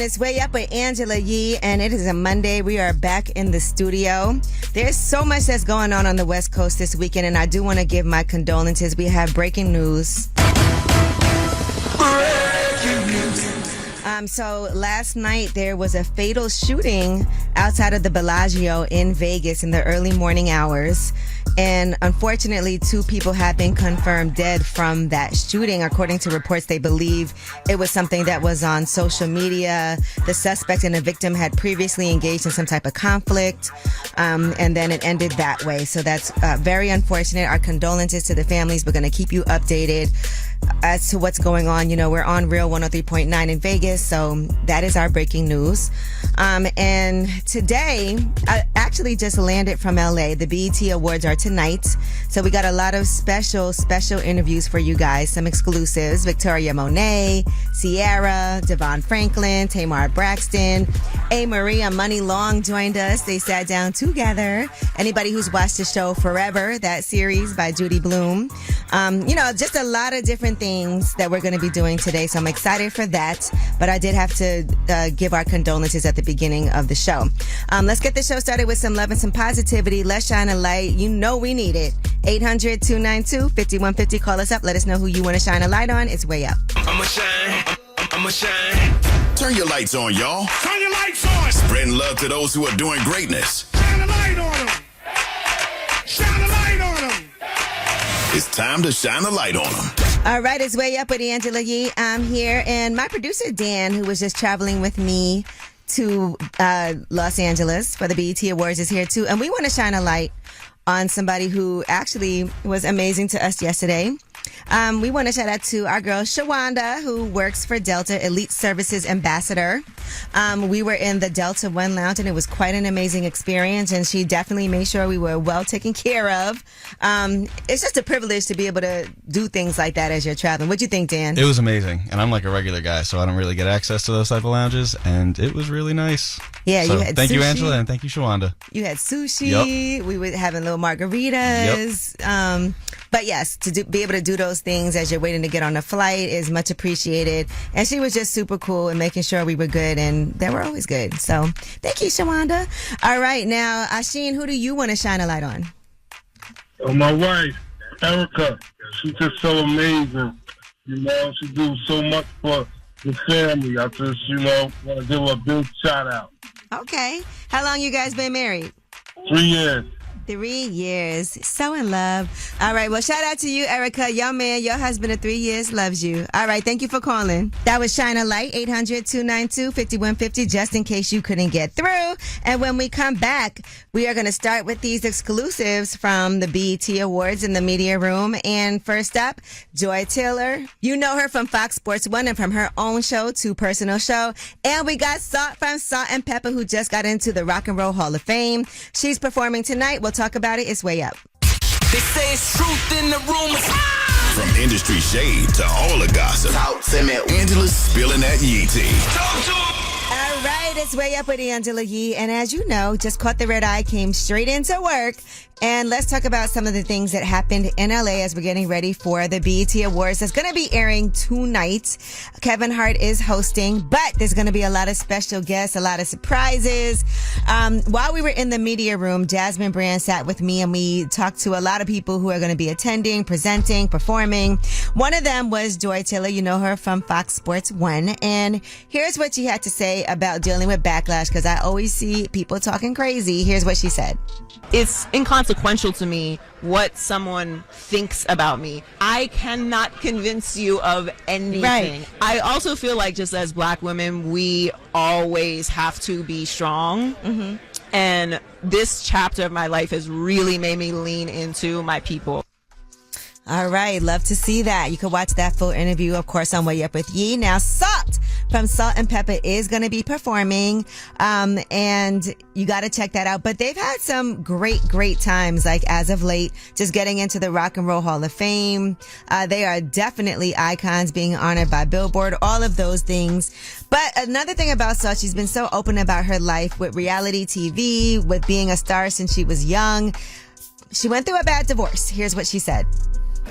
again. It's Way Up with Angela Yee, and it is a Monday. We are back in the studio. There's so much that's going on the West Coast this weekend, and I do want to give my condolences. We have breaking news. So last night there was a fatal shooting outside of the Bellagio in Vegas in the early morning hours. And unfortunately, 2 people have been confirmed dead from that shooting. According to reports, they believe it was something that was on social media. The suspect and the victim had previously engaged in some type of conflict, and then it ended that way. So that's very unfortunate. Our condolences to the families. We're going to keep you updated as to what's going on. You know, we're on Real 103.9 in Vegas, so that is our breaking news. And today, I actually just landed from LA. The BET Awards are tonight, so we got a lot of special interviews for you guys, some exclusives. Victoria Monet, Ciara, Devon Franklin, Tamar Braxton, Amarie and Money Long joined us. They sat down together. Anybody who's watched the show Forever, that series by Judy Blume, just a lot of different things that we're going to be doing today. So I'm excited for that. But I did have to give our condolences at the beginning of the show. Let's get the show started with some love and some positivity. Let's shine a light. You know we need it. 800-292-5150. Call us up. Let us know who you want to shine a light on. It's Way Up. I'ma shine. Turn your lights on, y'all. Turn your lights on. Spreading love to those who are doing greatness. Shine a light on them. Shine a light on them. It's time to shine a light on them. All right, it's Way Up with Angela Yee. I'm here, and my producer, Dan, who was just traveling with me to Los Angeles for the BET Awards, is here too. And we want to shine a light on somebody who actually was amazing to us yesterday. We want to shout out to our girl, Shawanda, who works for Delta, Elite Services Ambassador. We were in the Delta One Lounge, and it was quite an amazing experience, and she definitely made sure we were well taken care of. It's just a privilege to be able to do things like that as you're traveling. What'd you think, Dan? It was amazing, and I'm like a regular guy, so I don't really get access to those type of lounges, and it was really nice. Yeah, so you had thank sushi. you, Angela, and thank you, Shawanda. You had sushi. Yep. We were having little margaritas. Yep. But yes, be able to do those things as you're waiting to get on the flight is much appreciated. And she was just super cool and making sure we were good, and they were always good. So thank you, Shawanda. All right, now, Asheen, who do you want to shine a light on? My wife, Erica. She's just so amazing. You know, she do so much for the family. I just, want to give her a big shout out. Okay. How long you guys been married? 3 years. 3 years. So in love. All right. Well, shout out to you, Erica. Your man, your husband of 3 years loves you. All right. Thank you for calling. That was Shine a Light, 800-292-5150, just in case you couldn't get through. And when we come back, we are going to start with these exclusives from the BET Awards in the media room. And first up, Joy Taylor. You know her from Fox Sports 1 and from her own show, Too Personal Show. And we got Salt from Salt and Pepper, who just got into the Rock and Roll Hall of Fame. She's performing tonight. We'll talk about it. It's Way Up. They say it's truth in the rumors. From industry shade to all the gossip, Talk to me. Angela's spilling that Yee tea. Talk to 'em. All right, it's Way Up with Angela Yee. And as you know, just caught the red eye, came straight into work. And let's talk about some of the things that happened in LA as we're getting ready for the BET Awards. That's going to be airing tonight. Kevin Hart is hosting, but there's going to be a lot of special guests, a lot of surprises. While we were in the media room, Jasmine Brand sat with me and we talked to a lot of people who are going to be attending, presenting, performing. One of them was Joy Taylor. You know her from Fox Sports 1. And here's what she had to say about dealing with backlash, because I always see people talking crazy. Here's what she said. It's inconsequential to me what someone thinks about me. I cannot convince you of anything. Right. I also feel like just as Black women, we always have to be strong. Mm-hmm. And this chapter of my life has really made me lean into my people. All right. Love to see that. You can watch that full interview, of course, on Way Up with Yee. Now, Salt from Salt and Pepper is going to be performing. And you got to check that out. But they've had some great times, like as of late, just getting into the Rock and Roll Hall of Fame. They are definitely icons being honored by Billboard, all of those things. But another thing about Salt, she's been so open about her life with reality TV, with being a star since she was young. She went through a bad divorce. Here's what she said.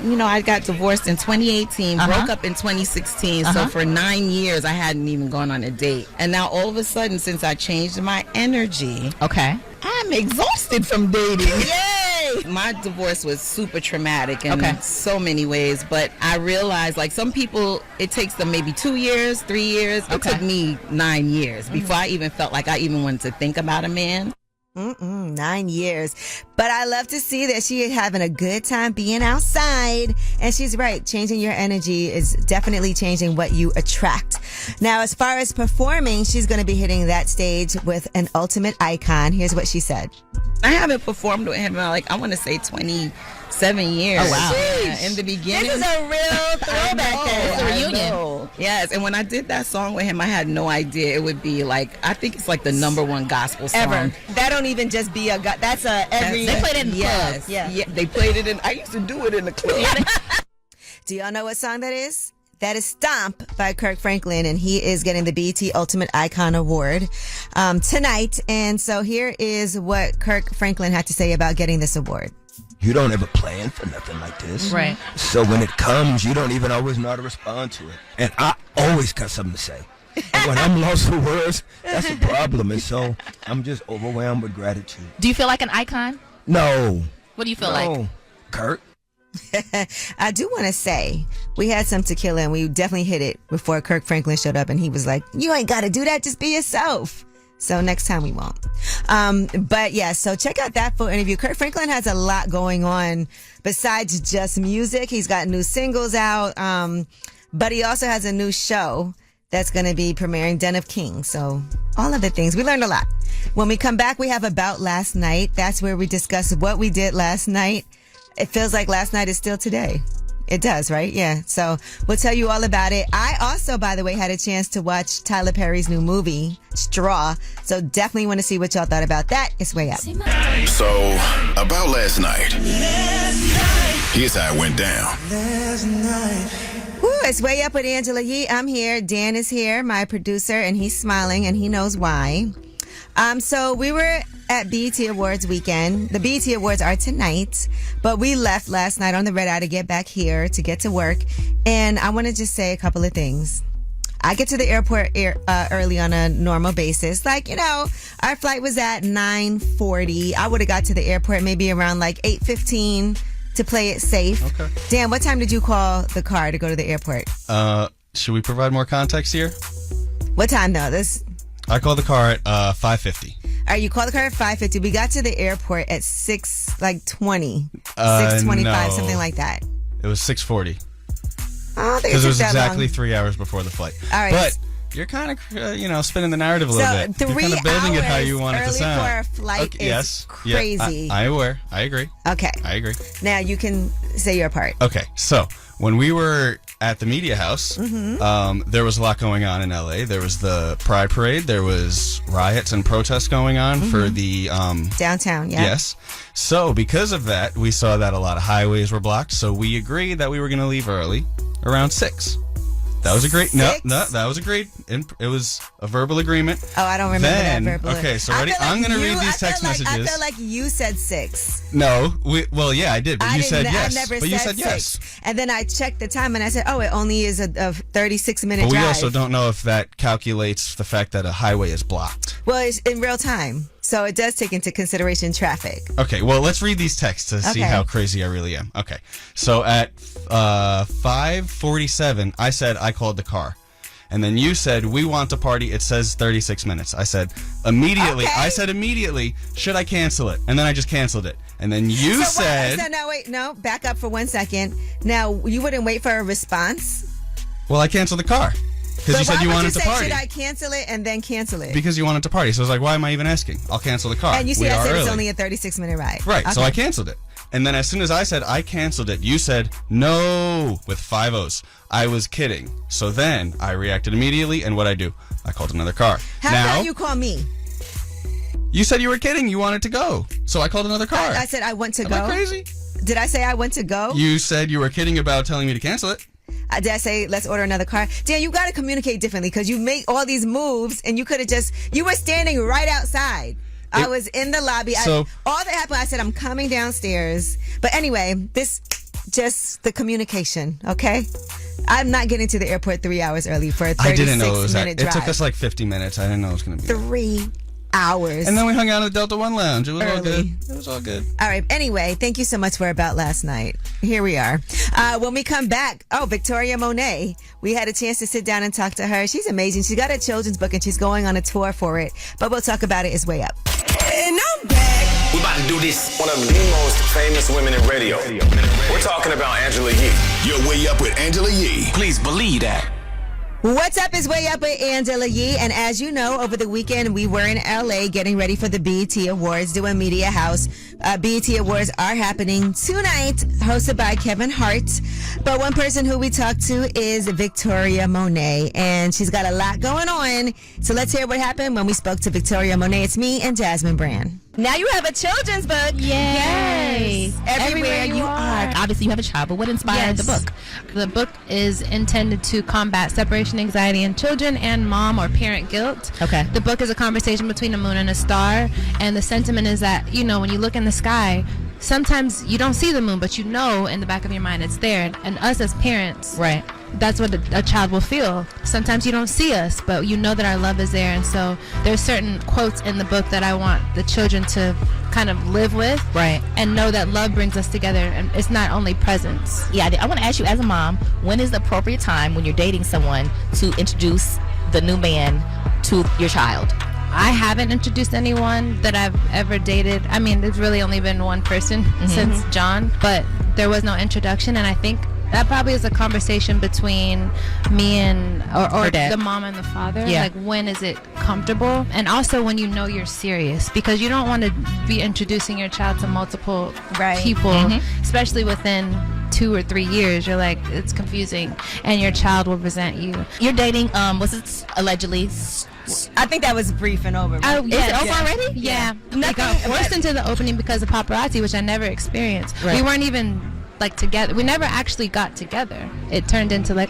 You know, I got divorced in 2018, broke up in 2016. So for 9 years, I hadn't even gone on a date. And now all of a sudden, since I changed my energy, I'm exhausted from dating. Yay! My divorce was super traumatic in so many ways. But I realized, like, some people, it takes them maybe 2 years, 3 years. It took me 9 years before I even felt like I even wanted to think about a man. 9 years. But I love to see that she is having a good time being outside. And she's right. Changing your energy is definitely changing what you attract. Now, as far as performing, she's going to be hitting that stage with an ultimate icon. Here's what she said. I haven't performed with him in, like, I want to say 27 years. Oh, wow. Yeah, in the beginning. This is a real throwback. It's a reunion. Yes, and when I did that song with him, I had no idea it would be like, I think it's like the #1 gospel song. Ever. That don't even just be that's a every. They played it in clubs. Yeah, they played it in, I used to do it in the club. Do y'all know what song that is? That is Stomp by Kirk Franklin, and he is getting the BET Ultimate Icon Award tonight. And so here is what Kirk Franklin had to say about getting this award. You don't ever plan for nothing like this. Right. So when it comes, you don't even always know how to respond to it. And I always got something to say. And when I'm lost for words, that's a problem. And so I'm just overwhelmed with gratitude. Do you feel like an icon? No. What do you feel like? Kurt? I do want to say we had some tequila and we definitely hit it before Kirk Franklin showed up, and he was like, you ain't got to do that. Just be yourself. So next time we won't. But yeah, so check out that full interview. Kirk Franklin has a lot going on besides just music. He's got new singles out. But he also has a new show that's going to be premiering, Den of Kings. So all of the things. We learned a lot. When we come back, we have About Last Night. That's where we discuss what we did last night. It feels like last night is still today. It does, right? Yeah. So we'll tell you all about it. I also, by the way, had a chance to watch Tyler Perry's new movie, Straw. So definitely want to see what y'all thought about that. It's way up. So, about last night. Here's how it went down. Woo, it's way up with Angela Yee. I'm here. Dan is here, my producer, and he's smiling, and he knows why. So we were at BET Awards weekend. The BET Awards are tonight, but we left last night on the red eye to get back here to get to work. And I want to just say a couple of things. I get to the airport early on a normal basis. Like, you know, our flight was at 9:40. I would have got to the airport maybe around like 8:15 to play it safe. Okay. Dan, what time did you call the car to go to the airport? Should we provide more context here? What time though? I called the car at 5:50. All right, you called the car at 5:50. We got to the airport at 6:25, No. something like that. It was 6:40. Oh, I think Because it was that exactly long. 3 hours before the flight. All right. But you're kind of, spinning the narrative a little bit. You're 3 kind of building it how hours you want it to early sound. for a flight is yes. crazy. Yeah, I'm aware. I agree. Okay. I agree. Now you can say your part. Okay, so when we were at the media house, Mm-hmm. there was a lot going on in LA. There was the Pride Parade. There was riots and protests going on for the Downtown, yeah. Yes. So because of that, we saw that a lot of highways were blocked. So we agreed that we were going to leave early, around 6. That was agreed. No, 6? that was agreed. It was a verbal agreement. Oh, I don't remember Then, that verbal. okay, so I ready? feel like I'm going to you- read these text I messages. feel like you said 6. No, yeah, I did, but you said yes. I never but you said said 6. yes. And then I checked the time and I said, oh, it only is a 36-minute But we drive. also don't know if that calculates the fact that a highway is blocked. Well, it's in real time. So it does take into consideration traffic. Okay, well, let's read these texts to see Okay. how crazy I really am. Okay, so at 5:47, I said I called the car. And then you said, we want to party. It says 36 minutes. I said, immediately. Okay. I said, immediately, should I cancel it? And then I just canceled it. And then you said... No, back up for 1 second. Now, you wouldn't wait for a response? Well, I canceled the car. Because you said you wanted to party. Should I cancel it and then cancel it? Because you wanted to party. So I was like, why am I even asking? I'll cancel the car. And you We said are it's early. only a 36-minute ride. Right, so Okay. I canceled it. And then as soon as I said I canceled it, you said no with 5 O's. I was kidding. So then I reacted immediately, and what'd I do? I called another car. How now, about you call me? You said you were kidding. You wanted to go. So I called another car. I said I want to Am go. I crazy? Did I say I want to go? You said you were kidding about telling me to cancel it. Did I say let's order another car? Dan, you got to communicate differently because you make all these moves and you could have you were standing right outside. I was in the lobby. So- All that happened, I said I'm coming downstairs. But anyway, just the communication, okay? I'm not getting to the airport 3 hours early for a 36 I didn't know it was that. minute It drive. took us like 50 minutes. I didn't know it was going to be 3 hours. And then we hung out at the Delta One Lounge. It was all Early. good. It was all good. All right. Anyway, thank you so much for About Last Night. Here we are. When we come back, Victoria Monet. We had a chance to sit down and talk to her. She's amazing. She's got a children's book and she's going on a tour for it. But we'll talk about it. It's Way Up. And I'm back. We're about to do this. One of the most famous women in radio. We're talking about Angela Yee. You're Way Up with Angela Yee. Please believe that. What's up is Way Up with Angela Yee. And as you know, over the weekend, we were in LA getting ready for the BET Awards, doing Media House. BET Awards are happening tonight, hosted by Kevin Hart. But one person who we talked to is Victoria Monet, and she's got a lot going on. So let's hear what happened when we spoke to Victoria Monet. It's me and Jasmine Brand. Now you have a children's book. Yes. Everywhere you are. Obviously, you have a child, but what inspired the book? The book is intended to combat separation anxiety in children and mom or parent guilt. Okay. The book is a conversation between a moon and a star, and the sentiment is that, you know, when you look in the sky, sometimes you don't see the moon, but you know in the back of your mind it's there. And us as parents, right, that's what a child will feel. Sometimes you don't see us, but you know that our love is there. And so there's certain quotes in the book that I want the children to kind of live with, right, and know that love brings us together, and it's not only presence. Yeah, I want to ask you, as a mom, when is the appropriate time when you're dating someone to introduce the new man to your child? I haven't introduced anyone that I've ever dated. I mean, there's really only been one person since John, but there was no introduction, and I think that probably is a conversation between me and or the mom and the father. Yeah. Like, when is it comfortable? And also when you know you're serious, because you don't want to be introducing your child to multiple people, especially within 2 or 3 years. You're like, it's confusing, and your child will resent you. You're dating, was it allegedly? I think that was brief and over. Is it over already? Yeah. I got forced into the opening because of paparazzi, which I never experienced. Right. We weren't even like together. We never actually got together. It turned into like,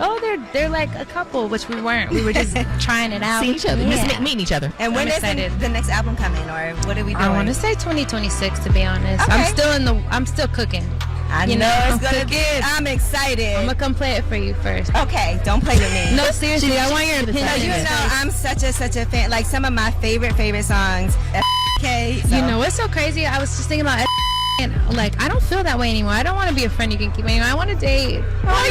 they're like a couple, which we weren't. We were just trying it out. Seeing each other, Yeah. just meeting each other. And when I'm is the next album coming, or what are we doing? I want to say 2026, to be honest. Okay. I'm still cooking. I You know know, it's gonna cooking. be. I'm excited. I'm gonna come play it for you first. Okay, don't play with me. No, seriously, I want your opinion. No, you know I'm such a fan. Like, some of my favorite songs. Okay, so. You know what's so crazy? I was just thinking about and like, I don't feel that way anymore. I don't want to be a friend you can keep anymore. I want to date. You know what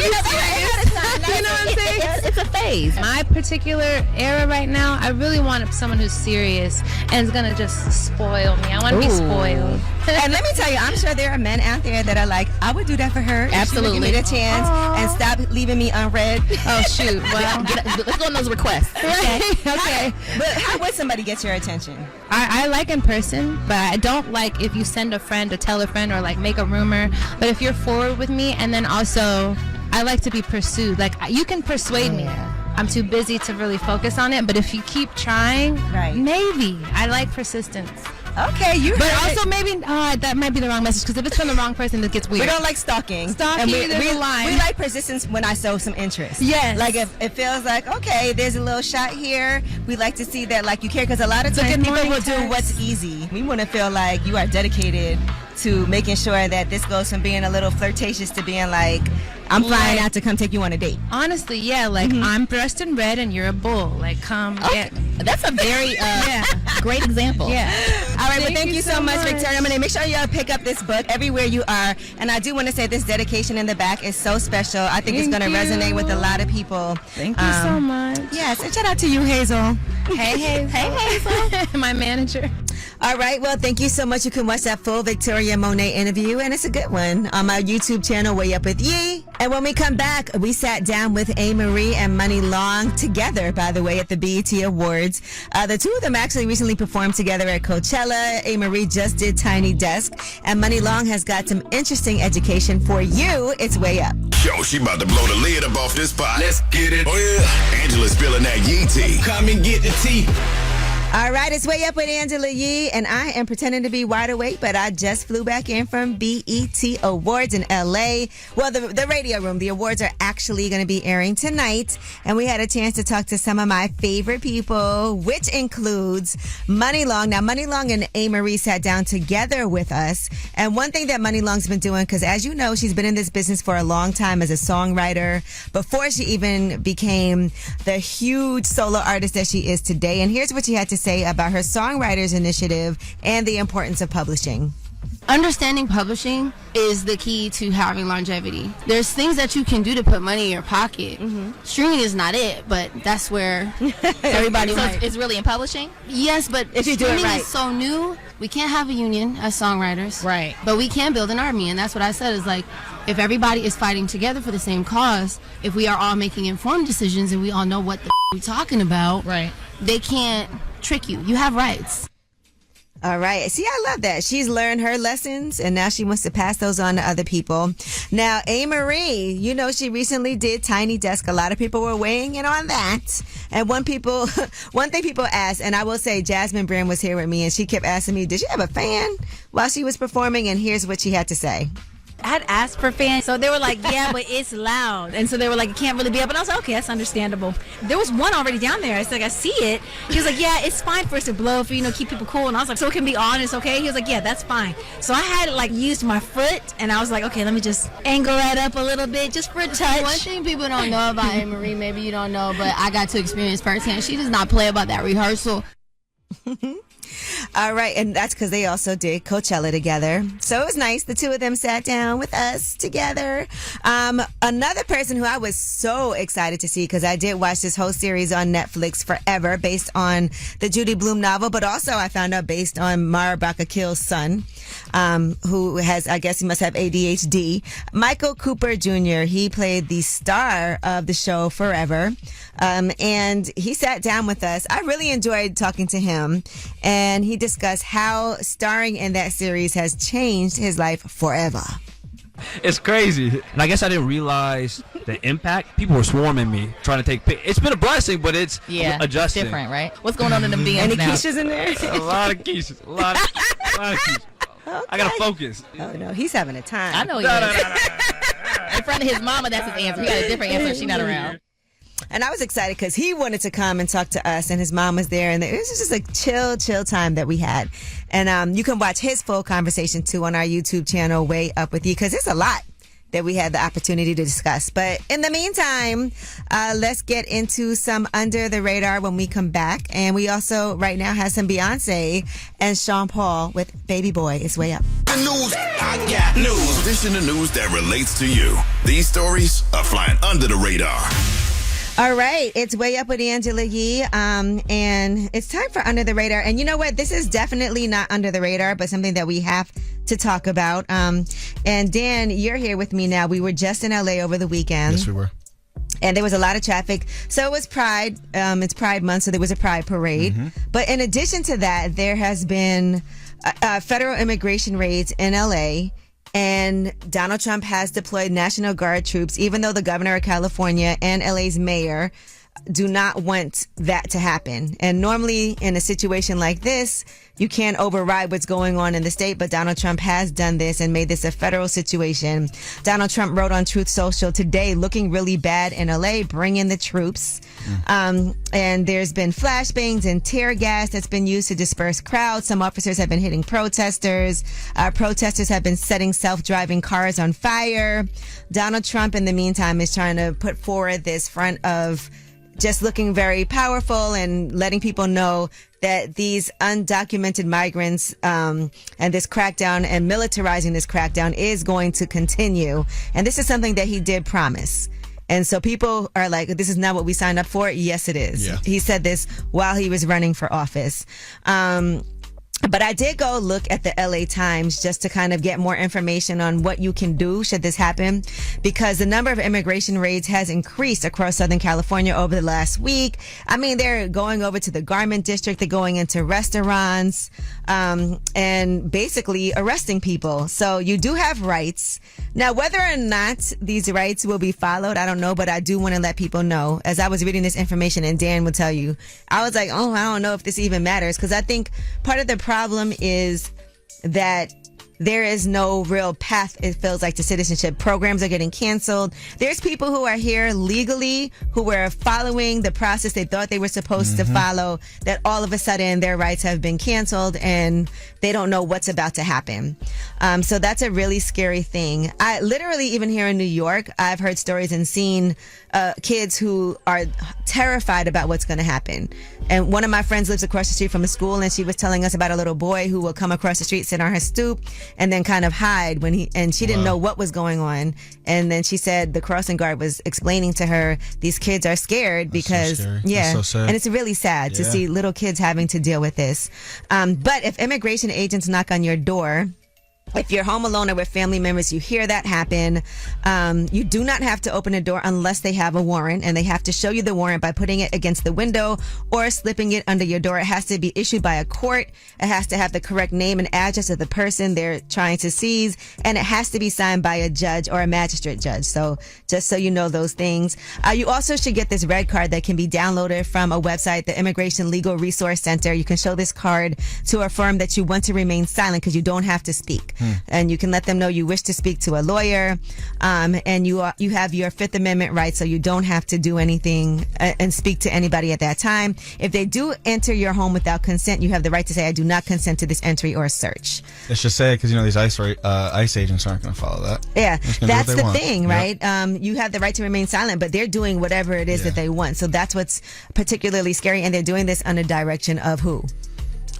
I'm saying? It's a phase. My particular era right now, I really want someone who's serious and is gonna just spoil me. I want to be spoiled. And let me tell you, I'm sure there are men out there that are like, I would do that for her. Absolutely. If she would give me the chance and stop leaving me unread. Oh shoot! Well, Let's go on those requests. okay. But how would somebody get your attention? I like in person, but I don't like if you send a friend to tell a friend or like make a rumor. But if you're forward with me, and then also I like to be pursued. Like, you can persuade me. I'm too busy to really focus on it. But if you keep trying, maybe. I like persistence. Okay, But also maybe that might be the wrong message, because if it's from the wrong person, it gets weird. We don't like stalking. Stalking, And there's a line. We like persistence when I show some interest. Yes. Like, if it feels like, okay, there's a little shot here, we like to see that, like, you care, because a lot of times good people morning will do text. what's easy. We want to feel like you are dedicated to making sure that this goes from being a little flirtatious to being like, I'm flying out to come take you on a date. Honestly, yeah, like, I'm dressed in red and you're a bull. Like, come get. That's a very great example. Yeah. All right, but thank you so much, Victoria Monet. Make sure you pick up this book everywhere you are. And I do want to say this dedication in the back is so special. I think it's going to resonate with a lot of people. Thank you so much. Yes, and shout out to you, Hazel. Hey, Hazel. Hey, Hazel. My manager. All right, well, thank you so much. You can watch that full Victoria Monet interview, and it's a good one, on my YouTube channel, Way Up With Yee. And when we come back, we sat down with Amarie and Money Long together, by the way, at the BET Awards. The two of them actually recently performed together at Coachella. Amarie just did Tiny Desk, and Money Long has got some interesting education for you. It's Way Up. Yo, she about to blow the lid up off this pot. Let's get it. Oh, yeah. Angela's spilling that Yee tea. Come and get the tea. All right, it's Way Up with Angela Yee, and I am pretending to be wide awake, but I just flew back in from BET Awards in LA. Well, the radio room. The awards are actually going to be airing tonight, and we had a chance to talk to some of my favorite people, which includes Money Long. Now, Money Long and Amarie sat down together with us, and one thing that Money Long's been doing, because as you know, she's been in this business for a long time as a songwriter, before she even became the huge solo artist that she is today. And here's what she had to say about her Songwriters Initiative and the importance of publishing. Understanding publishing is the key to having longevity. There's things that you can do to put money in your pocket. Streaming is not it, but that's where everybody So it's really in publishing? Yes, but if you do it streaming right. is so new. We can't have a union as songwriters. Right. But we can build an army, and that's what I said is like, if everybody is fighting together for the same cause, if we are all making informed decisions and we all know what the we're talking about, right, they can't trick you. You have rights. All right. See, I love that. She's learned her lessons, and now she wants to pass those on to other people. Now, Amarie, you know, she recently did Tiny Desk. A lot of people were weighing in on that. And one thing people asked, and I will say Jasmine Brand was here with me, and she kept asking me, did she have a fan while she was performing? And here's what she had to say. I had asked for fans, so they were like, yeah, but it's loud. And so they were like, it can't really be up. And I was like, okay, that's understandable. There was one already down there. I was like, I see it. He was like, yeah, it's fine for us to blow, for, keep people cool. And I was like, so it can be on, it's okay? He was like, yeah, that's fine. So I had, used my foot, and I was like, okay, let me just angle that up a little bit, just for a touch. One thing people don't know about Amarie, maybe you don't know, but I got to experience firsthand. She does not play about that rehearsal. All right, and that's because they also did Coachella together. So it was nice. The two of them sat down with us together. Another person who I was so excited to see, because I did watch this whole series on Netflix, Forever, based on the Judy Blume novel, but also I found out based on Mara Bakakil's son, who has, I guess he must have ADHD. Michael Cooper Jr., he played the star of the show Forever, and he sat down with us. I really enjoyed talking to him, and he discussed how starring in that series has changed his life forever. It's crazy. And I guess I didn't realize the impact. People were swarming me, trying to take pictures. It's been a blessing, but it's adjusting. Different, right? What's going on in the DMs Any now? Keishas in there? A lot of Keishas. A lot of Keishas. Okay. I got to focus. Oh, no, he's having a time. I know he is. In front of his mama, that's his answer. He got a different answer. She's not around. And I was excited because he wanted to come and talk to us, and his mom was there, and it was just a chill time that we had. And you can watch his full conversation too on our YouTube channel, Way Up With You, because it's a lot that we had the opportunity to discuss. But in the meantime, let's get into some Under the Radar when we come back. And we also right now have some Beyonce and Sean Paul with Baby Boy. It's Way Up. The news, I got news. This in the news that relates to you. These stories are flying under the radar. All right, it's Way Up with Angela Yee, and it's time for Under the Radar. And you know what? This is definitely not under the radar, but something that we have to talk about. And Dan, you're here with me now. We were just in LA over the weekend. Yes, we were. And there was a lot of traffic. So it was Pride. It's Pride Month, so there was a Pride parade. But in addition to that, there has been federal immigration raids in LA. And Donald Trump has deployed National Guard troops, even though the governor of California and LA's mayor do not want that to happen. And normally in a situation like this, you can't override what's going on in the state, but Donald Trump has done this and made this a federal situation. Donald Trump wrote on Truth Social today, looking really bad in LA, bring in the troops. And there's been flashbangs and tear gas that's been used to disperse crowds. Some officers have been hitting protesters. Protesters have been setting self-driving cars on fire. Donald Trump, in the meantime, is trying to put forward this front of just looking very powerful and letting people know that these undocumented migrants and this crackdown and militarizing this crackdown is going to continue. And this is something that he did promise. And so people are like, this is not what we signed up for. Yes, it is. Yeah. He said this while he was running for office. But I did go look at the LA Times just to kind of get more information on what you can do should this happen, because the number of immigration raids has increased across Southern California over the last week. I mean, they're going over to the garment district, they're going into restaurants, and basically arresting people. So you do have rights. Now, whether or not these rights will be followed, I don't know, but I do want to let people know. As I was reading this information, and Dan will tell you, I was like, oh, I don't know if this even matters, because I think part of the problem is that there is no real path, it feels like, to citizenship. Programs are getting canceled. There's people who are here legally who were following the process they thought they were supposed to follow, that all of a sudden their rights have been canceled and they don't know what's about to happen. So that's a really scary thing. I literally, even here in New York, I've heard stories and seen kids who are terrified about what's going to happen. And one of my friends lives across the street from a school, and she was telling us about a little boy who will come across the street, sit on her stoop, and then kind of hide and she didn't know what was going on. And then she said the crossing guard was explaining to her, these kids are scared because, That's so sad. and it's really sad to see little kids having to deal with this. But if immigration agents knock on your door, if you're home alone or with family members, you hear that happen, you do not have to open a door unless they have a warrant, and they have to show you the warrant by putting it against the window or slipping it under your door. It has to be issued by a court. It has to have the correct name and address of the person they're trying to seize, and it has to be signed by a judge or a magistrate judge. So just so you know those things. You also should get this red card that can be downloaded from a website, the Immigration Legal Resource Center. You can show this card to affirm that you want to remain silent because you don't have to speak. And you can let them know you wish to speak to a lawyer, and you have your Fifth Amendment rights, so you don't have to do anything and speak to anybody at that time. If they do enter your home without consent, you have the right to say, I do not consent to this entry or search. Let's just say it, because these ICE agents aren't going to follow that. Yeah, that's the thing, Yep. right? You have the right to remain silent, but they're doing whatever it is that they want. So that's what's particularly scary, and they're doing this under direction of who?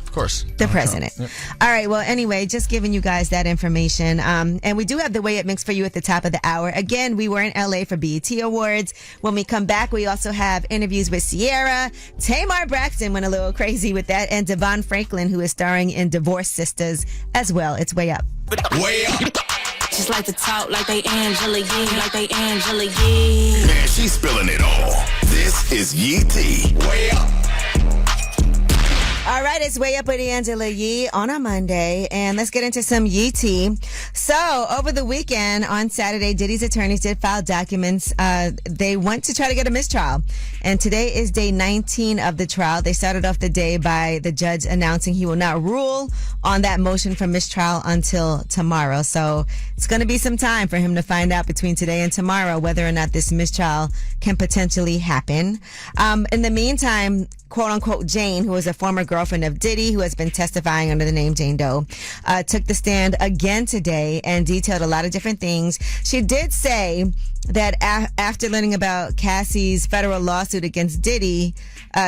Of course. The president. Yep. All right. Well, anyway, just giving you guys that information. And we do have the Way It Mix for you at the top of the hour. Again, we were in LA for BET Awards. When we come back, we also have interviews with Ciara. Tamar Braxton went a little crazy with that. And Devon Franklin, who is starring in Divorce Sisters as well. It's Way Up. Way up. Just like to talk like they Angela Yee, like they Angela Yee. Man, she's spilling it all. This is Yee T. Way up. All right, it's Way Up with Angela Yee on a Monday, and let's get into some Yee tea. So, over the weekend, on Saturday, Diddy's attorneys did file documents. They went to try to get a mistrial, and today is day 19 of the trial. They started off the day by the judge announcing he will not rule on that motion for mistrial until tomorrow. So, it's going to be some time for him to find out between today and tomorrow whether or not this mistrial can potentially happen. In the meantime, quote unquote Jane, who is a former girlfriend of Diddy, who has been testifying under the name Jane Doe, took the stand again today and detailed a lot of different things. She did say that after learning about Cassie's federal lawsuit against Diddy,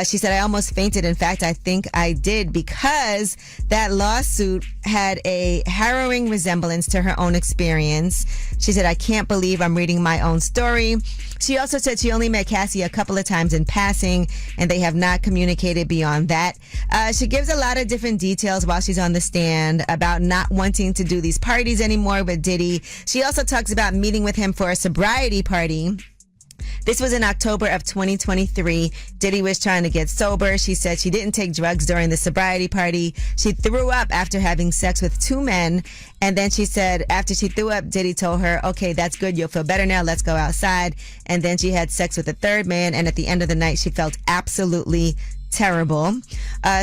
she said, I almost fainted. In fact, I think I did, because that lawsuit had a harrowing resemblance to her own experience. She said, I can't believe I'm reading my own story. She also said she only met Cassie a couple of times in passing, and they have not communicated beyond that. She gives a lot of different details while she's on the stand about not wanting to do these parties anymore with Diddy. She also talks about meeting with him for a sobriety party. This was in October of 2023. Diddy was trying to get sober. She said she didn't take drugs during the sobriety party. She threw up after having sex with two men. And then she said after she threw up, Diddy told her, okay, that's good. You'll feel better now. Let's go outside. And then she had sex with a third man. And at the end of the night, she felt absolutely terrible.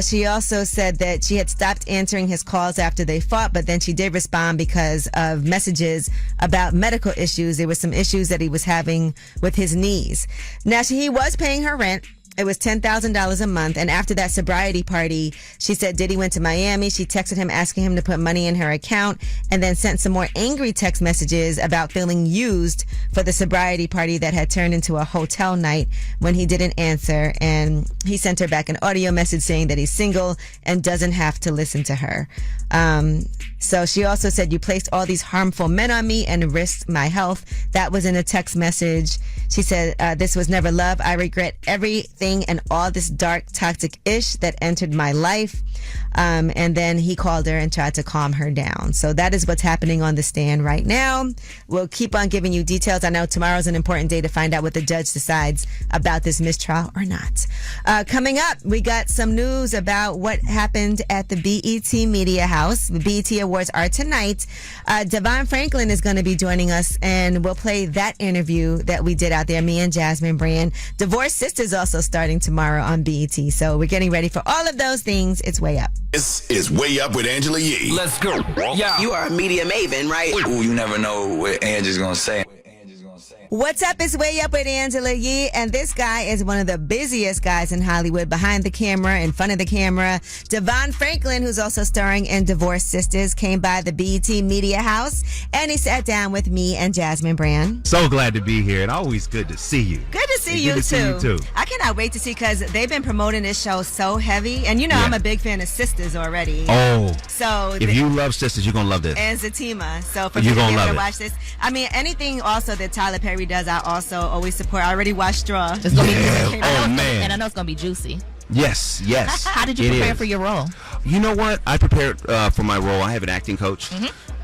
She also said that she had stopped answering his calls after they fought, but then she did respond because of messages about medical issues. There were some issues that he was having with his knees. Now, he was paying her rent. It was $10,000 a month. And after that sobriety party, she said Diddy went to Miami. She texted him asking him to put money in her account, and then sent some more angry text messages about feeling used for the sobriety party that had turned into a hotel night when he didn't answer. And he sent her back an audio message saying that he's single and doesn't have to listen to her. So she also said, you placed all these harmful men on me and risked my health. That was in a text message. She said, this was never love. I regret everything everything and all this dark, toxic ish that entered my life. And then he called her and tried to calm her down. So that is what's happening on the stand right now. We'll keep on giving you details. I know tomorrow's an important day to find out what the judge decides about this mistrial or not. Coming up, we got some news about what happened at the BET Media House. The BET Awards are tonight. Devon Franklin is going to be joining us, and we'll play that interview that we did out there, me and Jasmine Brand. Divorced Sisters also starting tomorrow on BET. So we're getting ready for all of those things. It's Way Up. This is Way Up with Angela Yee. Let's go. Yeah. You are a media maven, right? Ooh, you never know what Angie's gonna say. What's up? It's Way Up with Angela Yee, and this guy is one of the busiest guys in Hollywood, behind the camera, in front of the camera. Devon Franklin, who's also starring in Divorced Sisters, came by the BET Media House, and he sat down with me and Jasmine Brand. So glad to be here, and always good to see you. Good to see you, good to see you too. I cannot wait to see, because they've been promoting this show so heavy, and you know I'm a big fan of Sisters already. Oh, so if you love Sisters, you're gonna love this. And Zatima, so for me to be able to watch this, I mean, anything also that Tyler Perry does, I also always support. I already watched Straw. It's gonna be man. And I know it's gonna be juicy. Yes. How did you prepare for your role? You know what? I prepared for my role. I have an acting coach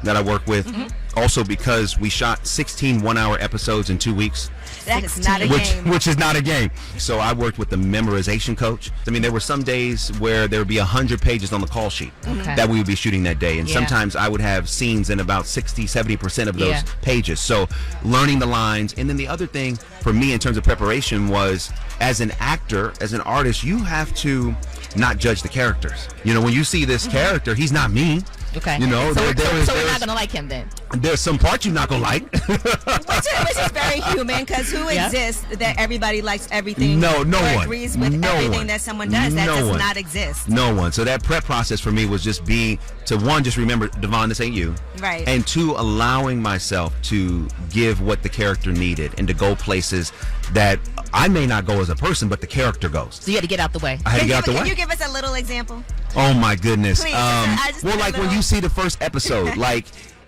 that I work with. Also, because we shot 16 one-hour episodes in 2 weeks. That is not a game. Which is not a game. So I worked with the memorization coach. I mean, there were some days where there would be 100 pages on the call sheet that we would be shooting that day. And sometimes I would have scenes in about 60, 70% of those pages. So learning the lines. And then the other thing for me in terms of preparation was, as an actor, as an artist, you have to not judge the characters. You know, when you see this character, he's not me. Okay. You know, so we're not gonna like him then. There's some parts you're not gonna like. which is very human, because who exists that everybody likes everything? No or one agrees with everything that someone does. That does not exist. No one. So that prep process for me was just being to, one, just remember, Devon, this ain't you. Right. And two, allowing myself to give what the character needed and to go places that I may not go as a person, but the character goes. So you had to get out the way. I had to get out the way. Can you give us a little example? Oh my goodness. Please, well, like when you see the first episode, like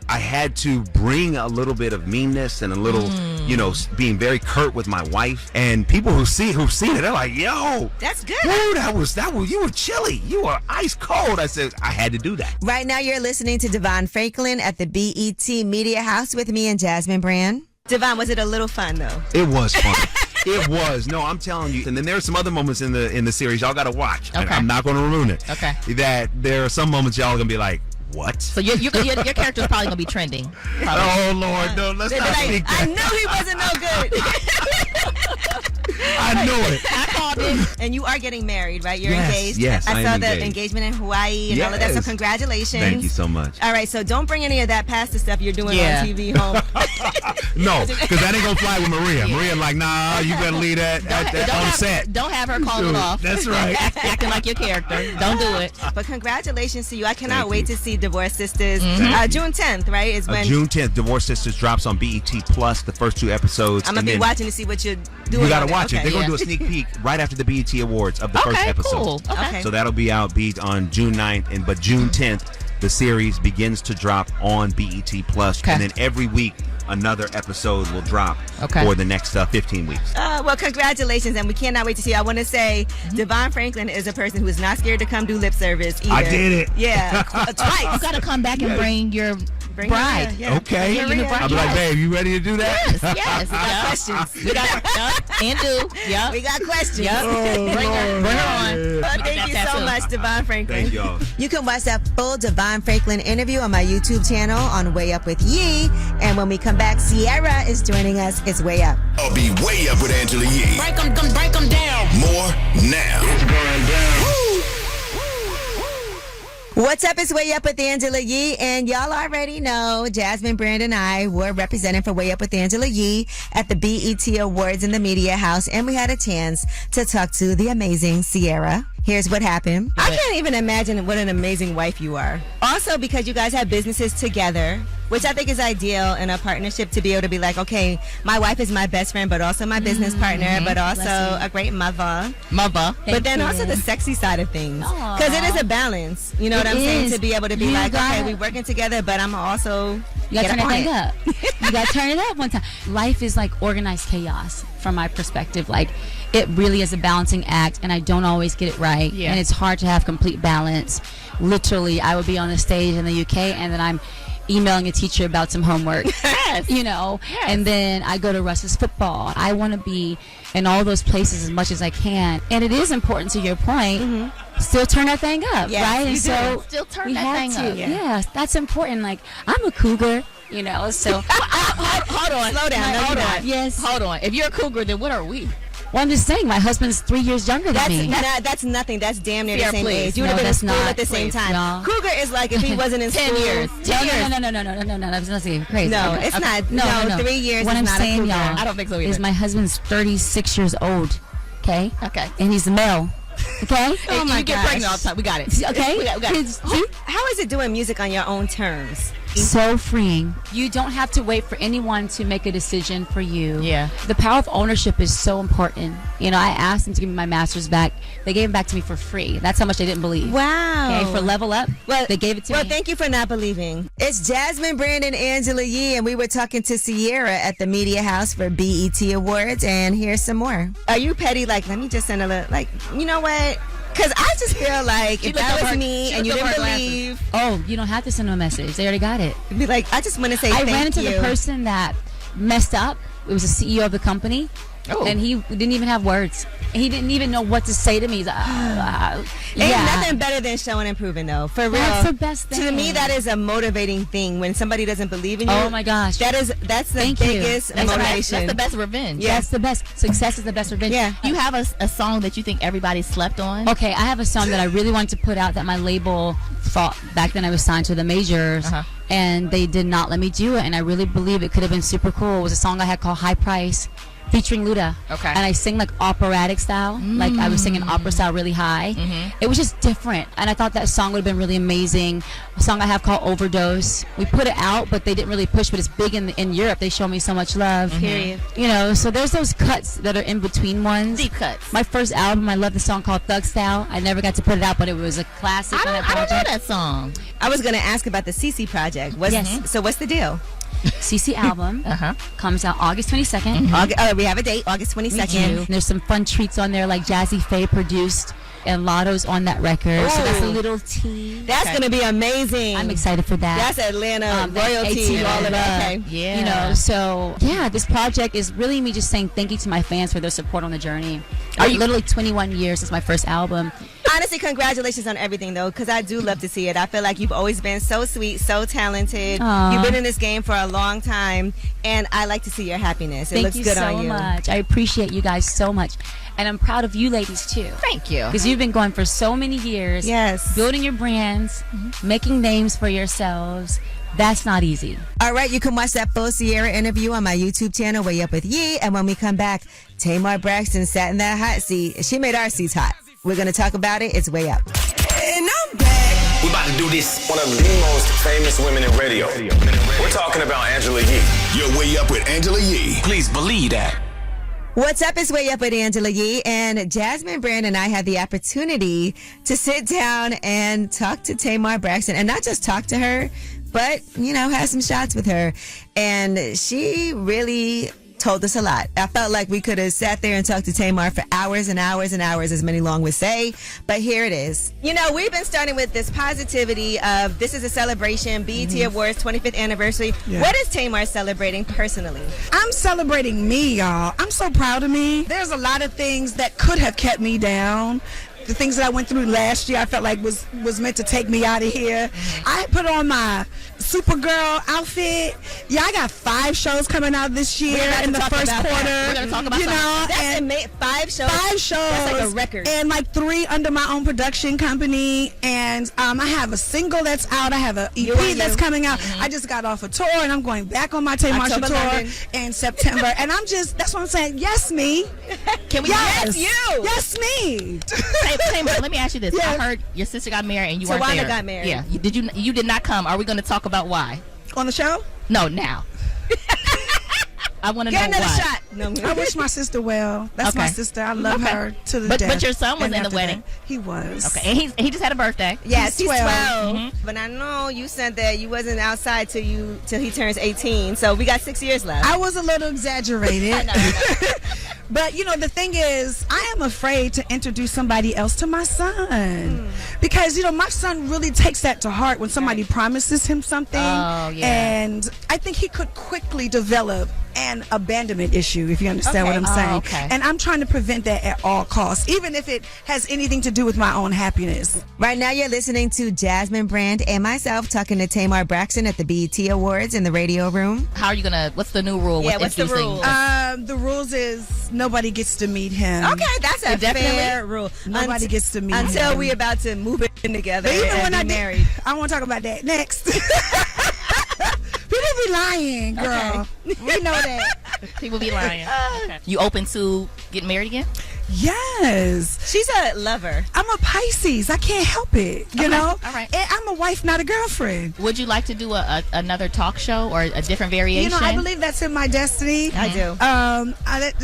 I had to bring a little bit of meanness and a little, you know, being very curt with my wife. And people who've seen it, they're like, "Yo, that's good. Woo, that was you were chilly. You were ice cold." I said I had to do that. Right now, you're listening to Devon Franklin at the BET Media House with me and Jasmine Brand. Devon, was it a little fun though? It was fun. It was. No, I'm telling you. And then there are some other moments in the series y'all got to watch. Okay. I'm not going to ruin it. Okay. That there are some moments y'all are going to be like, what? So your character is probably gonna be trending. Probably. Oh Lord, no! Let's not speak that. I knew he wasn't no good. I knew it. I called it. And you are getting married, right? You're engaged. Yes, I I saw am the engaged. engagement in Hawaii and all of that. So congratulations. Thank you so much. All right, so don't bring any of that pasta stuff you're doing on TV home. No, because that ain't gonna fly with Maria. Maria like, nah, you better leave that on set. Don't have her call it off. That's right. Acting like your character. Don't do it. But congratulations to you. I cannot wait to see Divorced Sisters. Mm-hmm. June 10th, right? Is when June 10th, Divorced Sisters drops on BET Plus, the first 2 episodes. I'm going to be watching to see what you're doing. You got to watch it. They're going to do a sneak peek right after the BET Awards of the first episode. Cool. Okay. So that'll be out on June 9th. But June 10th, the series begins to drop on BET Plus. And then every week, another episode will drop for the next 15 weeks. Well, congratulations, and we cannot wait to see. I want to say Devon Franklin is a person who is not scared to come do lip service either. I did it. Yeah, twice. You got to come back and bring your bride. Yeah. Okay. I'll be like, babe, you ready to do that? Yes. We got questions. We got We got questions. Yep. Bring her on. Thank you so much, Devon Franklin. Thank y'all. You can watch that full Devon Franklin interview on my YouTube channel on Way Up with Yee. And when we come back, Ciara is joining us. It's Way Up. I'll be Way Up with Angela Yee. Break them down. More now. It's going down. What's up? It's Way Up with Angela Yee, and y'all already know Jasmine Brand and I were representing for Way Up with Angela Yee at the BET Awards in the Media House, and we had a chance to talk to the amazing Ciara. Here's what happened. I can't even imagine what an amazing wife you are. Also, because you guys have businesses together, which I think is ideal in a partnership to be able to be like, okay, my wife is my best friend, but also my business partner, but also a great mother. But then also the sexy side of things. Because it is a balance. You know what I'm saying? To be able to be like, okay, we're working together, but I'm also You gotta turn that thing quiet. up. You gotta turn it up one time. Life is like organized chaos from my perspective. Like, it really is a balancing act, and I don't always get it right. Yeah. And it's hard to have complete balance. Literally, I would be on the stage in the UK, and then I'm emailing a teacher about some homework. Yes. You know, Yes. and then I go to Russ's football. I want to be in all those places as much as I can. And it is important, to your point, still turn that thing up, Yes, right? you And do. so Still turn we that have thing to. up. Yeah, that's important. Like, I'm a cougar, you know, so Hold on. Slow down. No, Hold you're on. not. yes. Hold on. If you're a cougar, then what are we? Well, I'm just saying, my husband's 3 years younger than me. That's nothing. That's damn near Fair, the same please. age. You would No, have been in that's school not. at the same Please, time. no. Cougar is like if he wasn't in 10 school. years. No, that's not crazy. No, Okay. it's not. No, No, 3 years What is I'm not a saying, cougar. y'all, I don't think so either. is my husband's 36 years old, okay? Okay. And he's a male, okay? Oh my you get gosh. pregnant all the time. We got it. Okay? We got it. Kids, see? How is it doing music on your own terms? So freeing. You don't have to wait for anyone to make a decision for you. Yeah. The power of ownership is so important. You know, I asked them to give me my master's back. They gave it back to me for free. That's how much they didn't believe. Wow. Okay, for Level Up, they gave it to Well, me. thank you for not believing. It's Jasmine Brandon, Angela Yee, and we were talking to Ciara at the Media House for BET Awards, and here's some more. Are you petty? Like, let me just send a little, like, you know what? Because I just feel like if that was me and you didn't believe, Oh, you don't have to send them a message. They already got it. be like, I just want to say I thank ran into you. the person that messed up. It was the CEO of the company. Oh. And he didn't even have words. He didn't even know what to say to me. He's like, Ain't yeah. nothing better than showing and proving, though. For real. That's the best To me, thing. that is a motivating thing when somebody doesn't believe in you. Oh my gosh. That's the Thank you. biggest That's motivation. the best revenge. Yeah. That's the best. Success is the best revenge. Yeah. You have a song that you think everybody slept on? Okay, I have a song that I really wanted to put out that my label thought back then I was signed to the majors. Uh-huh. And they did not let me do it. And I really believe it could have been super cool. It was a song I had called High Price, featuring Luda. Okay. And I sing like operatic style. Like I was singing opera style really high. It was just different. And I thought that song would have been really amazing. A song I have called Overdose. We put it out, but they didn't really push, but it's big in Europe. They show me so much love. Period. You know, so there's those cuts that are in between ones. Deep cuts. My first album, I love the song called Thug Style. I never got to put it out, but it was a classic. on that I don't know project. that song. I was going to ask about the CC project. Yes. So what's the deal? CC album comes out August 22nd. We have a date, August 22nd. And there's some fun treats on there, like Jazzy Faye produced, and Lotto's on that record. So that's a little tea. That's going to be amazing. I'm excited for that. That's Atlanta That's royalty, AT all of that. Okay. Yeah. You know, so yeah, this project is really me just saying thank you to my fans for their support on the journey. Literally 21 years since my first album. Honestly, congratulations on everything, though, because I do love to see it. I feel like you've always been so sweet, so talented. Aw. You've been in this game for a long time, and I like to see your happiness. It Thank looks you good so on you. much. I appreciate you guys so much. And I'm proud of you ladies, too. Thank you. Because you've been going for so many years. Yes. Building your brands, making names for yourselves. That's not easy. All right, you can watch that full Ciara interview on my YouTube channel, Way Up With Yee. And when we come back, Tamar Braxton sat in that hot seat. She made our seats hot. We're going to talk about it. It's Way Up. And I'm back. We're about to do this. One of the most famous women in radio. We're talking about Angela Yee. You're Way Up with Angela Yee. Please believe that. What's up? It's Way Up with Angela Yee, and Jasmine Brand and I had the opportunity to sit down and talk to Tamar Braxton, and not just talk to her, but, you know, have some shots with her. And she really told us a lot. I felt like we could have sat there and talked to Tamar for hours and hours and hours, as Many Long would say. But here it is. You know, we've been starting with this positivity of this is a celebration, BET Awards 25th anniversary. Yeah. What is Tamar celebrating personally? I'm celebrating me, y'all. I'm so proud of me. There's a lot of things that could have kept me down. The things that I went through last year, I felt like was meant to take me out of here. I put on my Supergirl outfit. Yeah, I got 5 shows coming out this year in the first quarter. We're going to talk about you know, That's and 5 shows. 5 shows. That's like a record. And like 3 under my own production company. And I have a single that's out. I have an EP that's coming out. I just got off a tour and I'm going back on my Tamar October, tour London. in September. And that's what I'm saying. Yes, me. Can we? Yes, you. Yes, me. Tamar, let me ask you this. Yeah. I heard your sister got married and you weren't Tawana there. got married. Yeah. You did not come. Are we going to talk about why? On the show? No, now. I want to know Get another why. shot. No, I wish my sister well. That's my Okay. sister. I love Okay. her to the But death. your son was And in the after wedding. that, he was. Okay, and he just had a birthday. Yes, he's 12. Mhm. But I know you said that you wasn't outside till he turns 18. So we got 6 years left. I was a little exaggerated. I know. But the thing is, I am afraid to introduce somebody else to my son because my son really takes that to heart when somebody promises him something. Oh, yeah. And I think he could quickly develop an abandonment issue, if you understand what I'm saying. okay. And I'm trying to prevent that at all costs, even if it has anything to do with my own happiness. Right now, you're listening to Jasmine Brand and myself talking to Tamar Braxton at the BET Awards in the radio room. How are you gonna? What's the new rule? Yeah, with what's the introducing- rule? The rules is nobody gets to meet him. Okay, that's a Definitely. fair rule. Nobody gets to meet him. until we're about to move in together But even and when be I married. I want to talk about that next. People be lying, girl. We know that. People be lying. Okay. You open to getting married again? Yes. She's a lover. I'm a Pisces. I can't help it. You know? All right. And I'm a wife, not a girlfriend. Would you like to do another talk show or a different variation? I believe that's in my destiny. I do.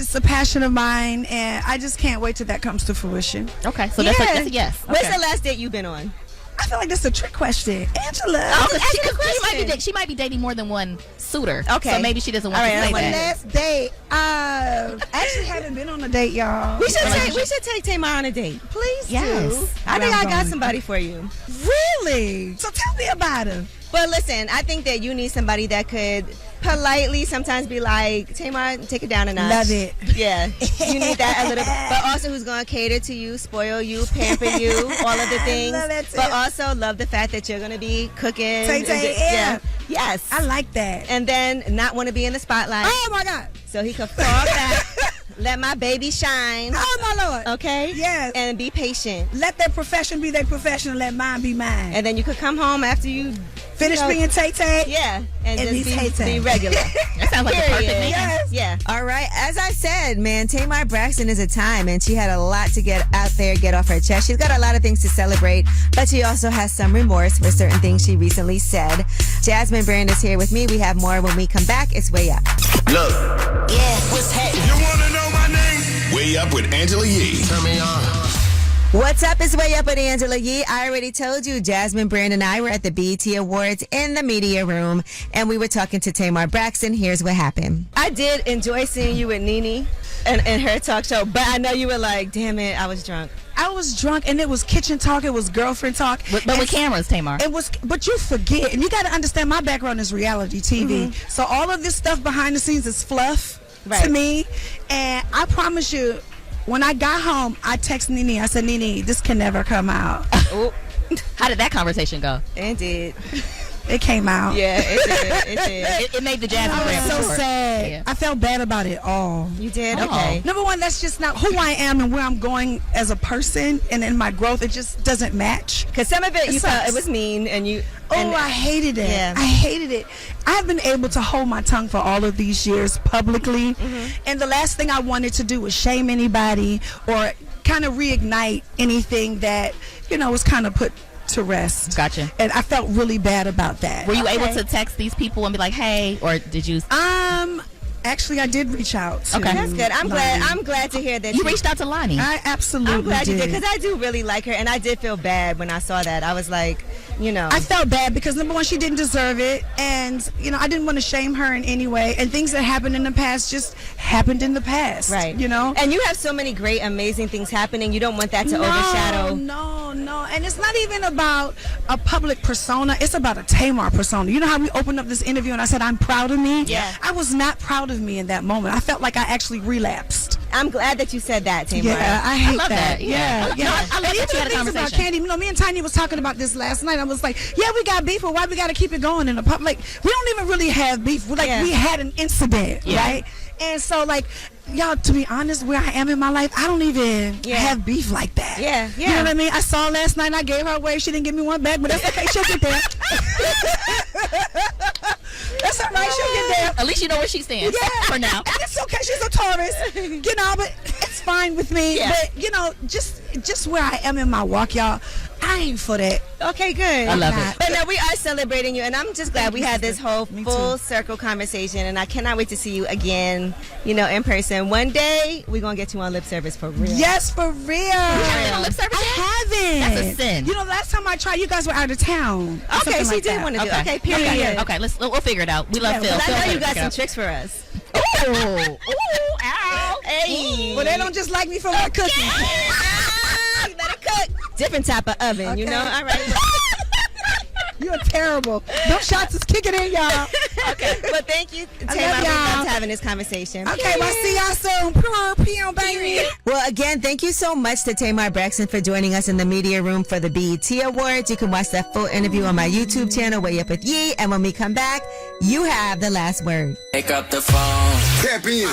It's a passion of mine, and I just can't wait till that comes to fruition. Okay, so that's a yes. When's Okay. the last date you've been on? I feel like that's a trick question. Angela. Oh, 'cause Ask the she might be dating more than one suitor. Okay. So maybe she doesn't want All to right, say I'm that. Last date. I actually haven't been on a date, y'all. We should take Tamar on a date. Please Yes. do. I think I got going. somebody for you. Really? So tell me about him. But listen, I think that you need somebody that could politely sometimes be like, Tamar, take it down a notch. Love it. Yeah. You need that a little bit. But also who's going to cater to you, spoil you, pamper you, all of the things. love that too. But also love the fact that you're going to be cooking. Tay-tay, yeah. Yes. I like that. And then not want to be in the spotlight. Oh, my God. So he could fall back, let my baby shine. Oh, my Lord. Okay? Yes. And be patient. Let their profession be their profession and let mine be mine. And then you could come home after you Finish being Tay-Tay. Yeah, and And be just Tay-Tay. be regular. That sounds like a perfect Period. man. Yes. Yeah. All right. As I said, man, Tamar Braxton is a time, and she had a lot to get out there, get off her chest. She's got a lot of things to celebrate, but she also has some remorse for certain things she recently said. Jasmine Brand is here with me. We have more when we come back. It's Way Up. Look, Yeah, what's happening? You want to know my name? Way Up with Angela Yee. Turn me on. What's up? It's Way Up with Angela Yee. I already told you, Jasmine Brand and I were at the BET Awards in the media room, and we were talking to Tamar Braxton. Here's what happened. I did enjoy seeing you with Nene and her talk show, but I know you were like, damn it, I was drunk. I was drunk, and it was kitchen talk. It was girlfriend talk. But with cameras, Tamar. It was, but you forget, and you got to understand, my background is reality TV. So all of this stuff behind the scenes is fluff to me. And I promise you, when I got home, I texted Nene. I said, Nene, this can never come out. How did that conversation go? It did. It came out. Yeah, it did. It did. It made the Jasmine I Brand was so report. sad. Yeah. I felt bad about it all. You did? Oh. Okay. Number one, that's just not who I am and where I'm going as a person and in my growth. It just doesn't match. Because some of it, you sucks. felt it was mean, and you. Oh, and, I hated it. Yeah. I hated it. I've been able to hold my tongue for all of these years publicly. And the last thing I wanted to do was shame anybody or kind of reignite anything that, was kind of put to rest. Gotcha. And I felt really bad about that. Were you able to text these people and be like, hey, or did you? Actually, I did reach out to Okay. That's good. I'm Lonnie. glad to hear that You reached out to Lonnie. I absolutely I'm glad you did, did. because I do really like her, and I did feel bad when I saw that. I was like, I felt bad because number one, she didn't deserve it, and I didn't want to shame her in any way. And things that happened in the past just happened in the past, right. And you have so many great, amazing things happening. You don't want that to overshadow. No, and it's not even about a public persona. It's about a Tamar persona. You know how we opened up this interview and I said I'm proud of me? Yeah. I was not proud of me in that moment. I felt like I actually relapsed. I'm glad that you said that, Tamar. Yeah, I hate love that. that. Yeah. Yeah. No, I love And that even you had a things about conversation. Candy. Me and Tiny was talking about this last night. I was like, yeah, we got beef, but why we got to keep it going in the public? We don't even really have beef. We had an incident, right? And so, y'all, to be honest, where I am in my life, I don't even have beef like that. Yeah. You know what I mean? I saw last night, I gave her away. She didn't give me one back, but that's okay. She'll get there. That's all right. She'll get there. At least you know where she stands for now. And it's okay. She's a Taurus, but it's fine with me. Yeah. But just where I am in my walk, y'all, I ain't for that. Okay, good. I love it. But no, we are celebrating you, and I'm just glad we had this whole full circle conversation, and I cannot wait to see you again, in person. One day, we're going to get you on lip service for real. Yes, for real. Lip service? I haven't. That's a sin. Last time I tried, you guys were out of town. Okay, she did want to do it. Okay, period. Okay, we'll figure it out. We love Phil. I know you got some tricks for us. Ooh, ow. Hey. Well, they don't just like me for my cooking. You better cook. Different type of oven, All right. You're terrible. Those shots is kicking in, y'all. Okay, well, thank you, Tamar, for having this conversation. Okay, well, see y'all soon. P.O. baby. Well, again, thank you so much to Tamar Braxton for joining us in the media room for the BET Awards. You can watch that full interview on my YouTube channel, Way Up With Yee. And when we come back, you have the last word. Pick up the phone. Tap in.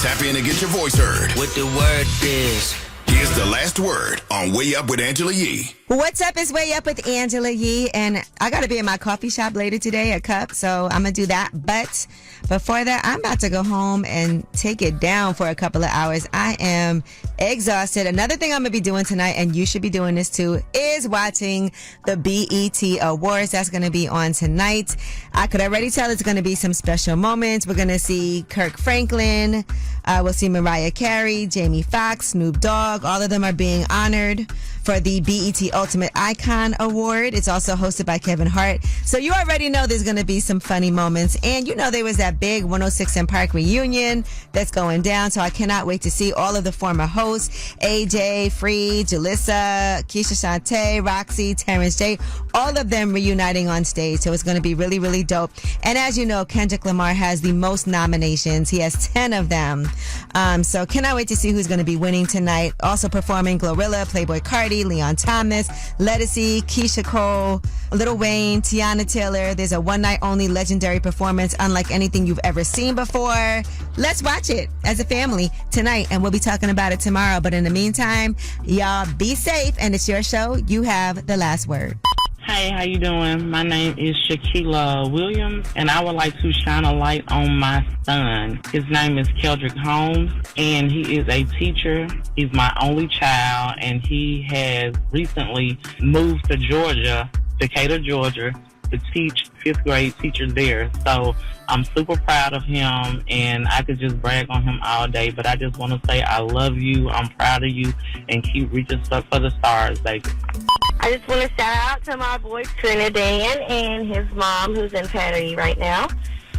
Tap in and get your voice heard. What the word is. Here's the last word on Way Up with Angela Yee. What's up? It's Way Up with Angela Yee, and I got to be in my coffee shop later today at Cup, so I'm going to do that. But before that, I'm about to go home and take it down for a couple of hours. I am exhausted. Another thing I'm going to be doing tonight, and you should be doing this too, is watching the BET Awards. That's going to be on tonight. I could already tell it's going to be some special moments. We're going to see Kirk Franklin. We'll see Mariah Carey, Jamie Foxx, Snoop Dogg. All of them are being honored for the BET Ultimate Icon Award. It's also hosted by Kevin Hart. So you already know there's going to be some funny moments. And there was that big 106 and Park reunion that's going down. So I cannot wait to see all of the former hosts, AJ, Free, Jalissa, Keisha Shantae, Roxy, Terrence J, all of them reuniting on stage. So it's going to be really, really dope. And as you know, Kendrick Lamar has the most nominations. He has 10 of them. So cannot wait to see who's going to be winning tonight. Also performing Glorilla, Playboy Cardi, Leon Thomas, Lettucey, Keisha Cole, Lil Wayne, Tiana Taylor. There's a one-night only legendary performance unlike anything you've ever seen before. Let's watch it as a family tonight, and we'll be talking about it tomorrow. But in the meantime, y'all be safe, and it's your show. You have the last word. Hey, how you doing? My name is Shaquila Williams, and I would like to shine a light on my son. His name is Keldrick Holmes, and he is a teacher. He's my only child, and he has recently moved to Georgia, Decatur, Georgia, to teach fifth grade teachers there. So I'm super proud of him, and I could just brag on him all day, but I just want to say I love you, I'm proud of you, and keep reaching for the stars, baby. I just want to shout out to my boy Trinidad and his mom, who's in Paris right now.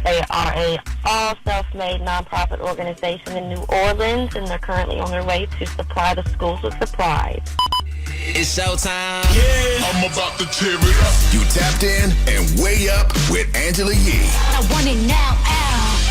They are a all self-made nonprofit organization in New Orleans, and they're currently on their way to supply the schools with supplies. It's showtime. Yeah, I'm about to tear it up. You tapped in and Way Up with Angela Yee. I want it now.